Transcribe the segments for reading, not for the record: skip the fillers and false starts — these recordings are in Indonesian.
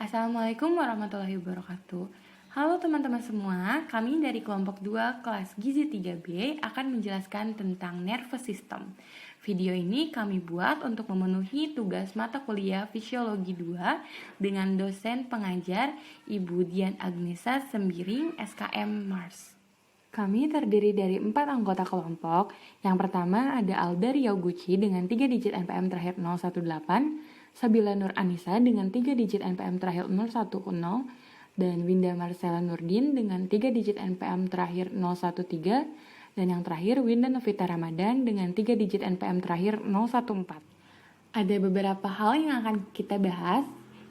Assalamualaikum warahmatullahi wabarakatuh. Halo teman-teman semua, kami dari kelompok 2 kelas Gizi 3B akan menjelaskan tentang nervous system. Video ini kami buat untuk memenuhi tugas mata kuliah Fisiologi 2 dengan dosen pengajar Ibu Dian Agnesa Sembiring, SKM Mars. Kami terdiri dari 4 anggota kelompok. Yang pertama ada Alda Ryoguchi dengan 3 digit NPM terakhir 018, Sabila Nur Anissa dengan 3 digit NPM terakhir 010, dan Winda Marcella Nurdin dengan 3 digit NPM terakhir 013, dan yang terakhir Winda Novita Ramadan dengan 3 digit NPM terakhir 014. Ada beberapa hal yang akan kita bahas.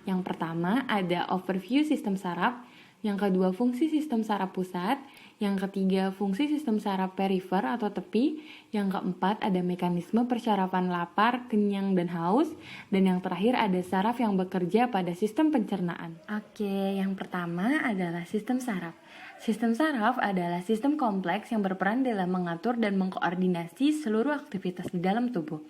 Yang pertama ada overview sistem saraf, yang kedua fungsi sistem saraf pusat, yang ketiga fungsi sistem saraf perifer atau tepi, yang keempat ada mekanisme persyarafan lapar, kenyang, dan haus, dan yang terakhir ada saraf yang bekerja pada sistem pencernaan. Oke, yang pertama adalah sistem saraf. Sistem saraf adalah sistem kompleks yang berperan dalam mengatur dan mengkoordinasi seluruh aktivitas di dalam tubuh.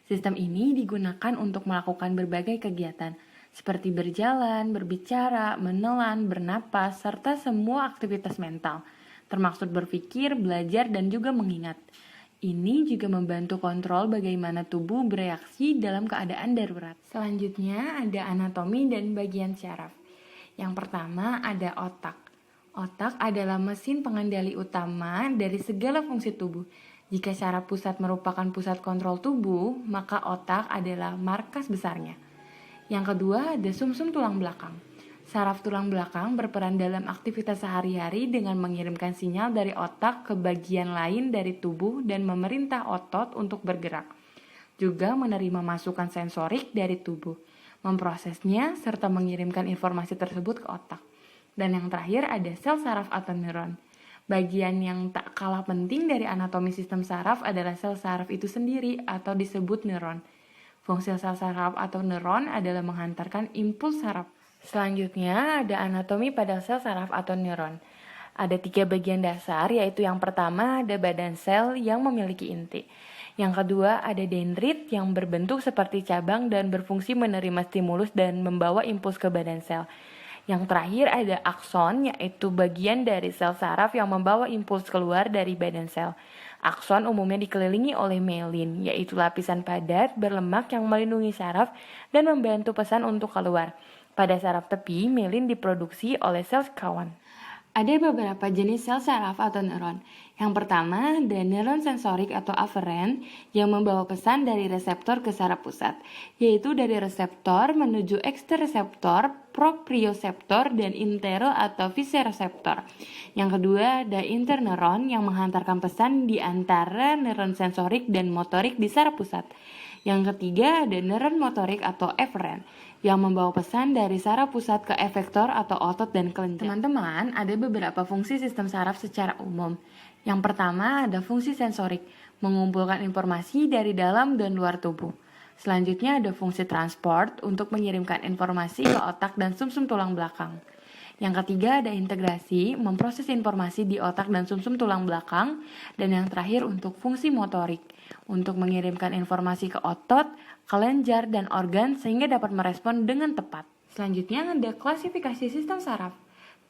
Sistem ini digunakan untuk melakukan berbagai kegiatan, seperti berjalan, berbicara, menelan, bernapas, serta semua aktivitas mental, termasuk berpikir, belajar, dan juga mengingat. Ini juga membantu kontrol bagaimana tubuh bereaksi dalam keadaan darurat. Selanjutnya ada anatomi dan bagian syaraf. Yang pertama ada otak. Otak adalah mesin pengendali utama dari segala fungsi tubuh. Jika syaraf pusat merupakan pusat kontrol tubuh, maka otak adalah markas besarnya. Yang kedua ada sumsum tulang belakang. Saraf tulang belakang berperan dalam aktivitas sehari-hari dengan mengirimkan sinyal dari otak ke bagian lain dari tubuh dan memerintah otot untuk bergerak. Juga menerima masukan sensorik dari tubuh, memprosesnya serta mengirimkan informasi tersebut ke otak. Dan yang terakhir ada sel saraf atau neuron. Bagian yang tak kalah penting dari anatomi sistem saraf adalah sel saraf itu sendiri atau disebut neuron. Fungsi sel saraf atau neuron adalah menghantarkan impuls saraf. Selanjutnya ada anatomi pada sel saraf atau neuron. Ada 3 bagian dasar, yaitu yang pertama ada badan sel yang memiliki inti. Yang kedua ada dendrit yang berbentuk seperti cabang dan berfungsi menerima stimulus dan membawa impuls ke badan sel. Yang terakhir ada akson, yaitu bagian dari sel saraf yang membawa impuls keluar dari badan sel. Akson umumnya dikelilingi oleh myelin, yaitu lapisan padat berlemak yang melindungi saraf dan membantu pesan untuk keluar. Pada saraf tepi, myelin diproduksi oleh sel kawan. Ada beberapa jenis sel saraf atau neuron. Yang pertama, ada neuron sensorik atau aferen yang membawa pesan dari reseptor ke saraf pusat, yaitu dari reseptor menuju ekstereseptor, proprioseptor, dan intero atau viseroseptor. Yang kedua, ada interneuron yang menghantarkan pesan di antara neuron sensorik dan motorik di saraf pusat. Yang ketiga, ada neuron motorik atau eferen yang membawa pesan dari saraf pusat ke efektor atau otot dan kelenjar. Teman-teman, ada beberapa fungsi sistem saraf secara umum. Yang pertama ada fungsi sensorik, mengumpulkan informasi dari dalam dan luar tubuh. Selanjutnya ada fungsi transport untuk mengirimkan informasi ke otak dan sumsum tulang belakang. Yang ketiga ada integrasi, memproses informasi di otak dan sumsum tulang belakang. Dan yang terakhir untuk fungsi motorik, untuk mengirimkan informasi ke otot, kelenjar, dan organ sehingga dapat merespon dengan tepat. Selanjutnya ada klasifikasi sistem saraf.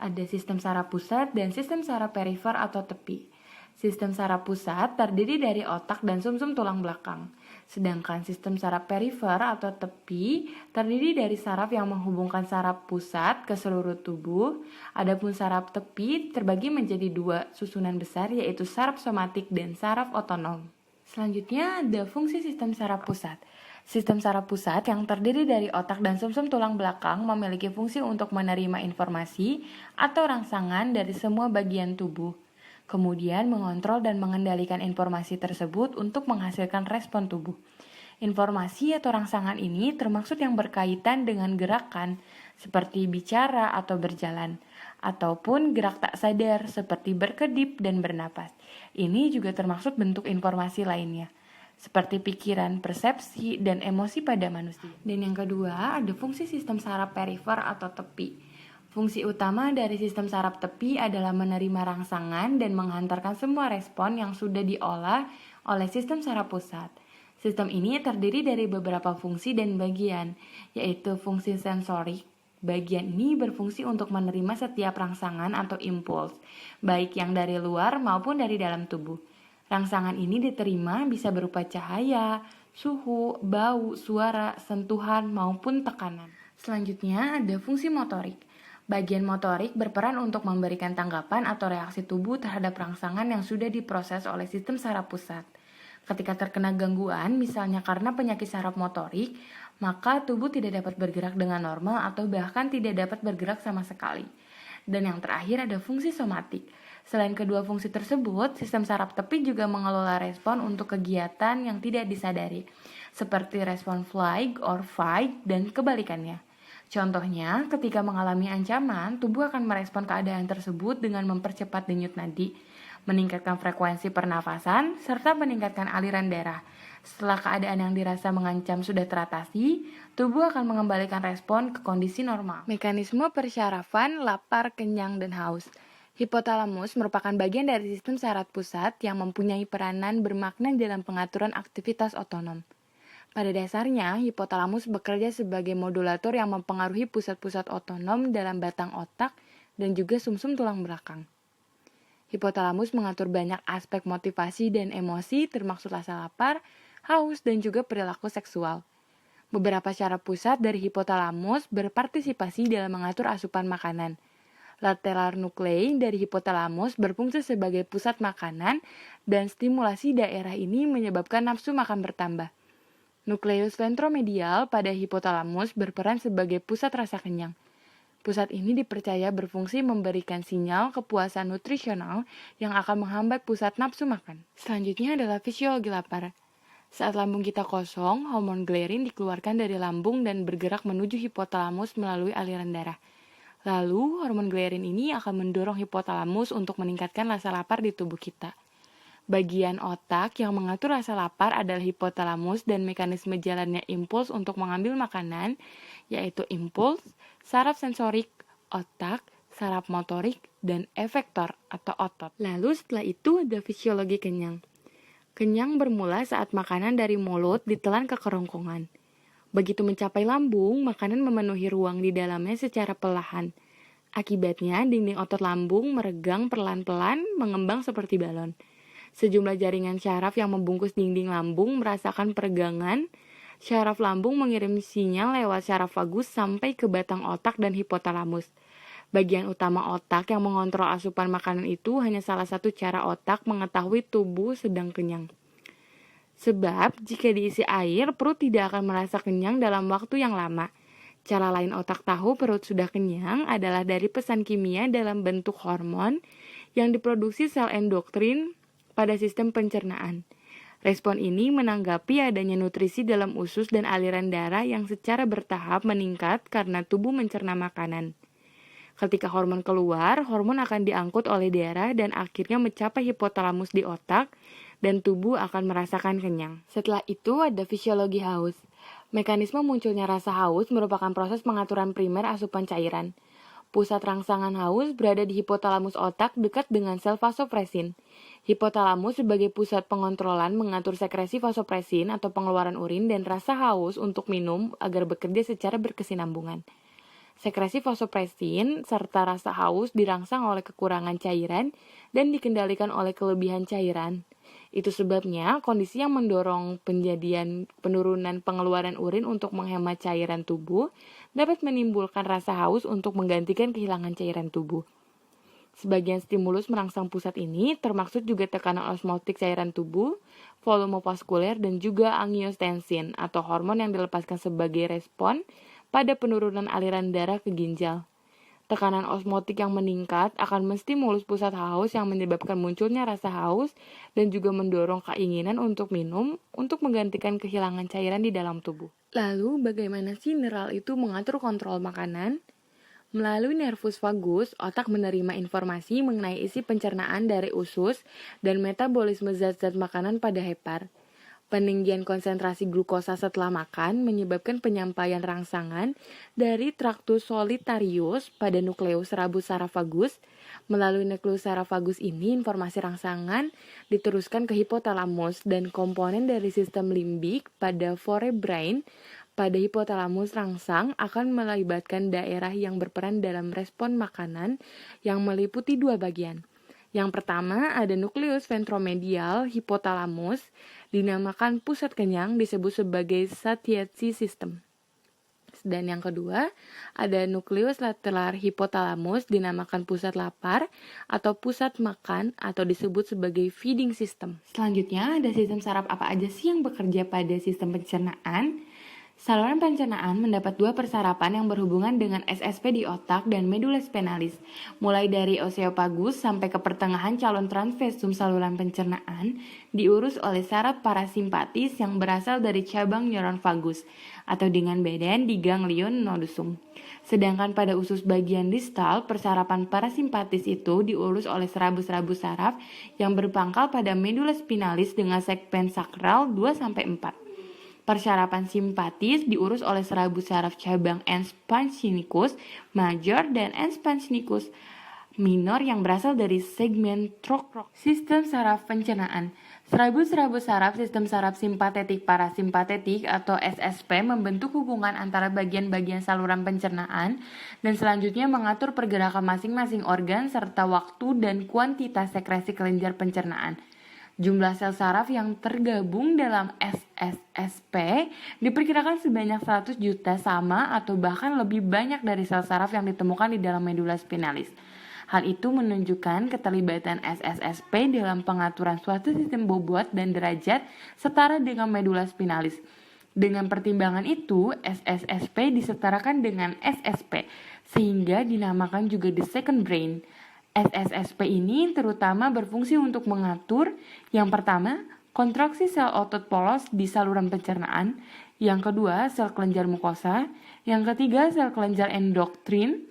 Ada sistem saraf pusat dan sistem saraf perifer atau tepi. Sistem saraf pusat terdiri dari otak dan sumsum tulang belakang. Sedangkan sistem saraf perifer atau tepi terdiri dari saraf yang menghubungkan saraf pusat ke seluruh tubuh. Adapun saraf tepi terbagi menjadi 2 susunan besar, yaitu saraf somatik dan saraf otonom. Selanjutnya ada fungsi sistem saraf pusat. Sistem saraf pusat yang terdiri dari otak dan sumsum tulang belakang memiliki fungsi untuk menerima informasi atau rangsangan dari semua bagian tubuh. Kemudian mengontrol dan mengendalikan informasi tersebut untuk menghasilkan respon tubuh. Informasi atau rangsangan ini termaksud yang berkaitan dengan gerakan seperti bicara atau berjalan, ataupun gerak tak sadar seperti berkedip dan bernapas. Ini juga termaksud bentuk informasi lainnya, seperti pikiran, persepsi, dan emosi pada manusia. Dan yang kedua ada fungsi sistem saraf perifer atau tepi. Fungsi utama dari sistem saraf tepi adalah menerima rangsangan dan menghantarkan semua respon yang sudah diolah oleh sistem saraf pusat. Sistem ini terdiri dari beberapa fungsi dan bagian, yaitu fungsi sensorik, Bagian ini berfungsi untuk menerima setiap rangsangan atau impuls, baik yang dari luar maupun dari dalam tubuh. Rangsangan ini diterima bisa berupa cahaya, suhu, bau, suara, sentuhan, maupun tekanan. Selanjutnya ada fungsi motorik. Bagian motorik berperan untuk memberikan tanggapan atau reaksi tubuh terhadap rangsangan yang sudah diproses oleh sistem saraf pusat. Ketika terkena gangguan, misalnya karena penyakit saraf motorik, maka tubuh tidak dapat bergerak dengan normal atau bahkan tidak dapat bergerak sama sekali. Dan yang terakhir ada fungsi somatik. Selain kedua fungsi tersebut, sistem saraf tepi juga mengelola respon untuk kegiatan yang tidak disadari, seperti respon flight or fight dan kebalikannya. Contohnya, ketika mengalami ancaman, tubuh akan merespon keadaan tersebut dengan mempercepat denyut nadi, meningkatkan frekuensi pernafasan, serta meningkatkan aliran darah. Setelah keadaan yang dirasa mengancam sudah teratasi, tubuh akan mengembalikan respon ke kondisi normal. Mekanisme persyarafan, lapar, kenyang, dan haus. Hipotalamus merupakan bagian dari sistem saraf pusat yang mempunyai peranan bermakna dalam pengaturan aktivitas otonom. Pada dasarnya, hipotalamus bekerja sebagai modulator yang mempengaruhi pusat-pusat otonom dalam batang otak dan juga sumsum tulang belakang. Hipotalamus mengatur banyak aspek motivasi dan emosi termasuk rasa lapar, haus, dan juga perilaku seksual. Beberapa syaraf pusat dari hipotalamus berpartisipasi dalam mengatur asupan makanan. Lateral nuclei dari hipotalamus berfungsi sebagai pusat makanan dan stimulasi daerah ini menyebabkan nafsu makan bertambah. Nukleus ventromedial pada hipotalamus berperan sebagai pusat rasa kenyang. Pusat ini dipercaya berfungsi memberikan sinyal kepuasan nutrisional yang akan menghambat pusat nafsu makan. Selanjutnya adalah fisiologi lapar. Saat lambung kita kosong, hormon ghrelin dikeluarkan dari lambung dan bergerak menuju hipotalamus melalui aliran darah. Lalu, hormon ghrelin ini akan mendorong hipotalamus untuk meningkatkan rasa lapar di tubuh kita. Bagian otak yang mengatur rasa lapar adalah hipotalamus dan mekanisme jalannya impuls untuk mengambil makanan, yaitu impuls, saraf sensorik, otak, saraf motorik, dan efektor atau otot. Lalu setelah itu ada fisiologi kenyang. Kenyang bermula saat makanan dari mulut ditelan ke kerongkongan. Begitu mencapai lambung, makanan memenuhi ruang di dalamnya secara perlahan. Akibatnya, dinding otot lambung meregang perlahan-pelan, mengembang seperti balon. Sejumlah jaringan syaraf yang membungkus dinding lambung merasakan peregangan. Syaraf lambung mengirim sinyal lewat syaraf vagus sampai ke batang otak dan hipotalamus. Bagian utama otak yang mengontrol asupan makanan itu hanya salah satu cara otak mengetahui tubuh sedang kenyang. Sebab, jika diisi air, perut tidak akan merasa kenyang dalam waktu yang lama. Cara lain otak tahu perut sudah kenyang adalah dari pesan kimia dalam bentuk hormon yang diproduksi sel endokrin pada sistem pencernaan. Respon ini menanggapi adanya nutrisi dalam usus dan aliran darah yang secara bertahap meningkat karena tubuh mencerna makanan. Ketika hormon keluar, hormon akan diangkut oleh darah dan akhirnya mencapai hipotalamus di otak dan tubuh akan merasakan kenyang. Setelah itu ada fisiologi haus. Mekanisme munculnya rasa haus merupakan proses pengaturan primer asupan cairan. Pusat rangsangan haus berada di hipotalamus otak dekat dengan sel vasopresin. Hipotalamus sebagai pusat pengontrolan mengatur sekresi vasopresin atau pengeluaran urin dan rasa haus untuk minum agar bekerja secara berkesinambungan. Sekresi vasopresin serta rasa haus dirangsang oleh kekurangan cairan dan dikendalikan oleh kelebihan cairan. Itu sebabnya kondisi yang mendorong penurunan pengeluaran urin untuk menghemat cairan tubuh dapat menimbulkan rasa haus untuk menggantikan kehilangan cairan tubuh. Sebagian stimulus merangsang pusat ini termaksud juga tekanan osmotik cairan tubuh, volume vaskuler, dan juga angiotensin atau hormon yang dilepaskan sebagai respon pada penurunan aliran darah ke ginjal. Tekanan osmotik yang meningkat akan menstimulus pusat haus yang menyebabkan munculnya rasa haus dan juga mendorong keinginan untuk minum untuk menggantikan kehilangan cairan di dalam tubuh. Lalu bagaimana sih neural itu mengatur kontrol makanan? Melalui nervus vagus, otak menerima informasi mengenai isi pencernaan dari usus dan metabolisme zat-zat makanan pada hepar. Peninggian konsentrasi glukosa setelah makan menyebabkan penyampaian rangsangan dari traktus solitarius pada nukleus rabus saraf vagus. Melalui nukleus saraf vagus ini, informasi rangsangan diteruskan ke hipotalamus dan komponen dari sistem limbik pada forebrain pada hipotalamus rangsang akan melibatkan daerah yang berperan dalam respon makanan yang meliputi dua bagian. Yang pertama ada nukleus ventromedial hipotalamus, dinamakan pusat kenyang, disebut sebagai satiety system. Dan yang kedua ada nukleus lateral hipotalamus, dinamakan pusat lapar atau pusat makan atau disebut sebagai feeding system. Selanjutnya ada sistem saraf apa aja sih yang bekerja pada sistem pencernaan? Saluran pencernaan mendapat dua persarapan yang berhubungan dengan SSP di otak dan medula spinalis, mulai dari oseopagus sampai ke pertengahan calon transversum saluran pencernaan diurus oleh saraf parasimpatis yang berasal dari cabang neuron vagus atau dengan badan di ganglion nodosum. Sedangkan pada usus bagian distal, persarapan parasimpatis itu diurus oleh serabu-serabu saraf yang berpangkal pada medula spinalis dengan segmen sakral 2-4. Persarapan simpatis diurus oleh serabu saraf cabang ens panchnicus major dan ens panchnicus minor yang berasal dari segmen trokrok. Sistem saraf pencernaan. Serabu-serabu saraf sistem saraf simpatetik parasimpatetik atau SSP membentuk hubungan antara bagian-bagian saluran pencernaan dan selanjutnya mengatur pergerakan masing-masing organ serta waktu dan kuantitas sekresi kelenjar pencernaan. Jumlah sel saraf yang tergabung dalam SSSP diperkirakan sebanyak 100 juta sama atau bahkan lebih banyak dari sel saraf yang ditemukan di dalam medula spinalis. Hal itu menunjukkan keterlibatan SSSP dalam pengaturan suatu sistem bobot dan derajat setara dengan medula spinalis. Dengan pertimbangan itu, SSSP disetarakan dengan SSP, sehingga dinamakan juga the second brain. SSSP ini terutama berfungsi untuk mengatur yang pertama, kontraksi sel otot polos di saluran pencernaan, yang kedua, sel kelenjar mukosa, yang ketiga, sel kelenjar endokrin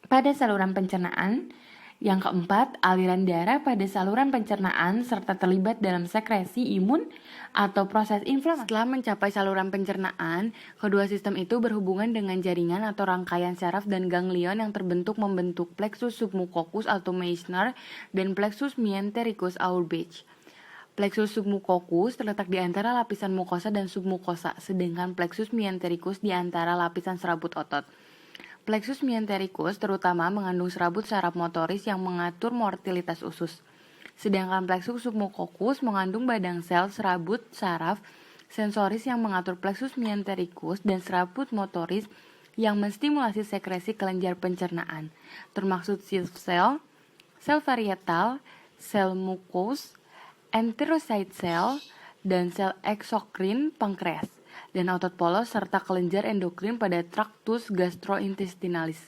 pada saluran pencernaan, yang keempat, aliran darah pada saluran pencernaan serta terlibat dalam sekresi imun atau proses inflamasi. Setelah mencapai saluran pencernaan, kedua sistem itu berhubungan dengan jaringan atau rangkaian saraf dan ganglion yang membentuk plexus submucoccus atau Meissner dan plexus mesentericus Auerbach. Plexus submucoccus terletak di antara lapisan mukosa dan submukosa, sedangkan plexus mesentericus di antara lapisan serabut otot. Plexus mesentericus terutama mengandung serabut saraf motoris yang mengatur motilitas usus. Sedangkan plexus submucoccus mengandung badang sel serabut saraf sensoris yang mengatur plexus mesentericus dan serabut motoris yang menstimulasi sekresi kelenjar pencernaan, termasuk sel varietal, sel mukos, enterocyte cell, dan sel eksokrin pankreas dan otot polos serta kelenjar endokrin pada traktus gastrointestinalis.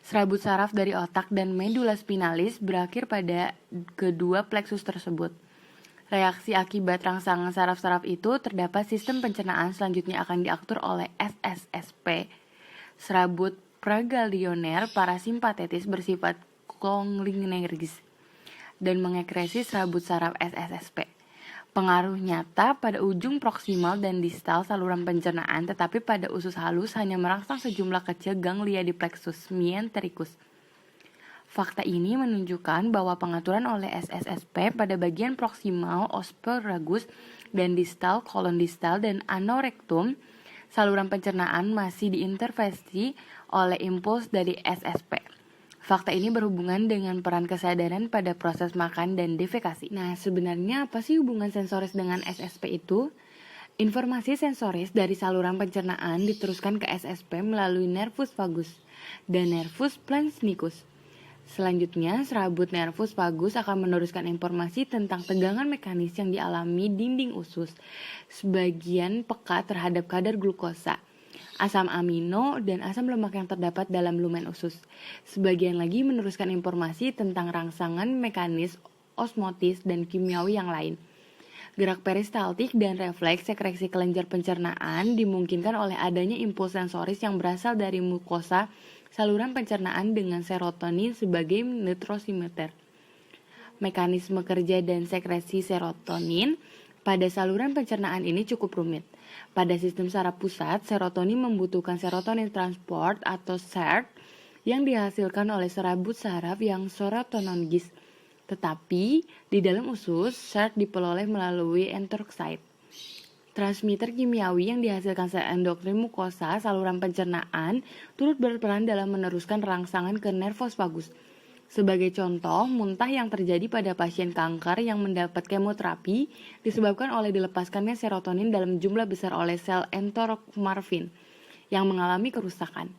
Serabut saraf dari otak dan medula spinalis berakhir pada kedua plexus tersebut. Reaksi akibat rangsangan saraf-saraf itu terdapat sistem pencernaan selanjutnya akan diatur oleh SSSP. Serabut preganglioner parasimpatetis bersifat cholinergis dan mengekresi serabut saraf SSSP. Pengaruh nyata pada ujung proksimal dan distal saluran pencernaan, tetapi pada usus halus hanya merangsang sejumlah kecil ganglia di plexus mesentericus. Fakta ini menunjukkan bahwa pengaturan oleh SSSP pada bagian proksimal ospiragus dan distal kolon distal dan anorektum saluran pencernaan masih diintervensi oleh impuls dari SSP. Fakta ini berhubungan dengan peran kesadaran pada proses makan dan defekasi. Nah, sebenarnya apa sih hubungan sensoris dengan SSP itu? Informasi sensoris dari saluran pencernaan diteruskan ke SSP melalui nervus vagus dan nervus planchnicus. Selanjutnya, serabut nervus vagus akan meneruskan informasi tentang tegangan mekanis yang dialami dinding usus, sebagian peka terhadap kadar glukosa, asam amino, dan asam lemak yang terdapat dalam lumen usus. Sebagian lagi meneruskan informasi tentang rangsangan mekanis, osmotis, dan kimiawi yang lain. Gerak peristaltik dan refleks sekresi kelenjar pencernaan dimungkinkan oleh adanya impuls sensoris yang berasal dari mukosa saluran pencernaan dengan serotonin sebagai neurotransmitter. Mekanisme kerja dan sekresi serotonin pada saluran pencernaan ini cukup rumit. Pada sistem saraf pusat, serotonin membutuhkan serotonin transport atau SERT yang dihasilkan oleh serabut saraf yang serotonergis. Tetapi di dalam usus, SERT diperoleh melalui enterocyte. Transmitter kimiawi yang dihasilkan sel endokrin mukosa saluran pencernaan turut berperan dalam meneruskan rangsangan ke nervus vagus. Sebagai contoh, muntah yang terjadi pada pasien kanker yang mendapat kemoterapi disebabkan oleh dilepaskannya serotonin dalam jumlah besar oleh sel enterokmarfin yang mengalami kerusakan.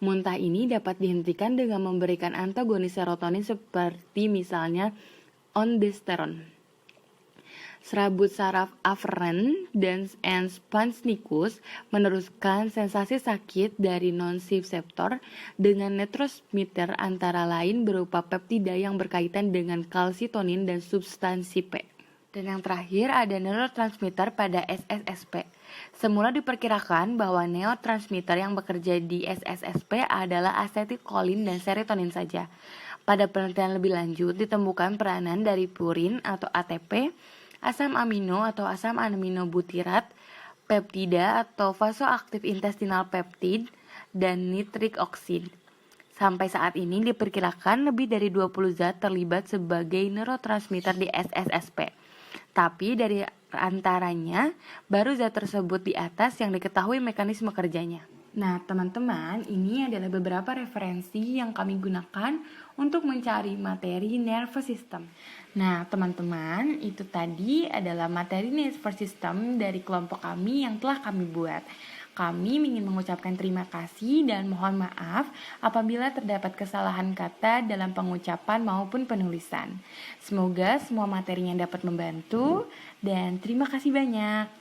Muntah ini dapat dihentikan dengan memberikan antagonis serotonin seperti misalnya ondansetron. Serabut saraf aferen dan sponsnicus meneruskan sensasi sakit dari nociceptor dengan neurotransmitter antara lain berupa peptida yang berkaitan dengan kalsitonin dan substansi P. Dan yang terakhir ada neurotransmitter pada SSSP. Semula diperkirakan bahwa neurotransmitter yang bekerja di SSSP adalah asetilkolin dan serotonin saja. Pada penelitian lebih lanjut ditemukan peranan dari purin atau ATP, asam amino atau asam aminobutirat, peptida atau vasoaktif intestinal peptide, dan nitric oxide. Sampai saat ini diperkirakan lebih dari 20 zat terlibat sebagai neurotransmitter di SSSP. Tapi dari antaranya, baru zat tersebut di atas yang diketahui mekanisme kerjanya. Nah, teman-teman, ini adalah beberapa referensi yang kami gunakan untuk mencari materi nervous system. Nah, teman-teman, itu tadi adalah materi nervous system dari kelompok kami yang telah kami buat. Kami ingin mengucapkan terima kasih dan mohon maaf apabila terdapat kesalahan kata dalam pengucapan maupun penulisan. Semoga semua materinya dapat membantu dan terima kasih banyak.